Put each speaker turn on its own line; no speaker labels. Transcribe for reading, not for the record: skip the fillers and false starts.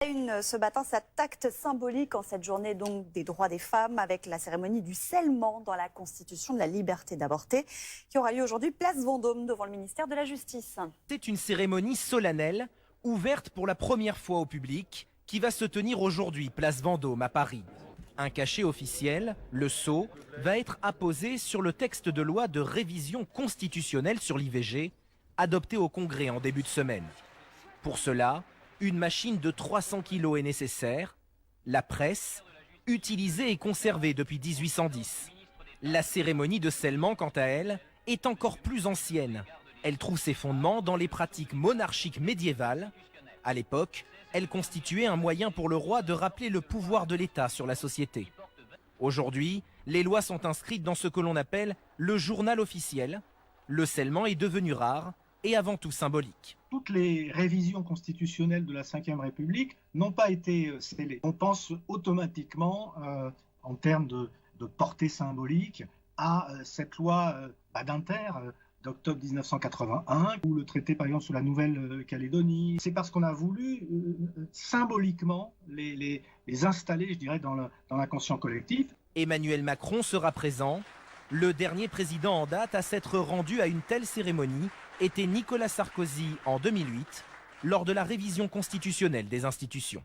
Ce matin, cet acte symbolique en cette journée donc des droits des femmes avec la cérémonie du scellement dans la Constitution de la liberté d'avorter qui aura lieu aujourd'hui place Vendôme devant le ministère de la Justice.
C'est une cérémonie solennelle ouverte pour la première fois au public qui va se tenir aujourd'hui place Vendôme à Paris. Un cachet officiel, le sceau, va être apposé sur le texte de loi de révision constitutionnelle sur l'IVG adopté au Congrès en début de semaine. Pour cela, une machine de 300 kg est nécessaire. La presse, utilisée et conservée depuis 1810. La cérémonie de scellement, quant à elle, est encore plus ancienne. Elle trouve ses fondements dans les pratiques monarchiques médiévales. À l'époque, elle constituait un moyen pour le roi de rappeler le pouvoir de l'État sur la société. Aujourd'hui, les lois sont inscrites dans ce que l'on appelle le journal officiel. Le scellement est devenu rare et avant tout symbolique.
Toutes les révisions constitutionnelles de la Ve République n'ont pas été scellées. On pense automatiquement, en termes de portée symbolique, à cette loi Badinter d'octobre 1981, ou le traité par exemple sur la Nouvelle-Calédonie. C'est parce qu'on a voulu symboliquement les installer, je dirais, dans l'inconscient collectif.
Emmanuel Macron sera présent. Le dernier président en date à s'être rendu à une telle cérémonie était Nicolas Sarkozy en 2008, lors de la révision constitutionnelle des institutions.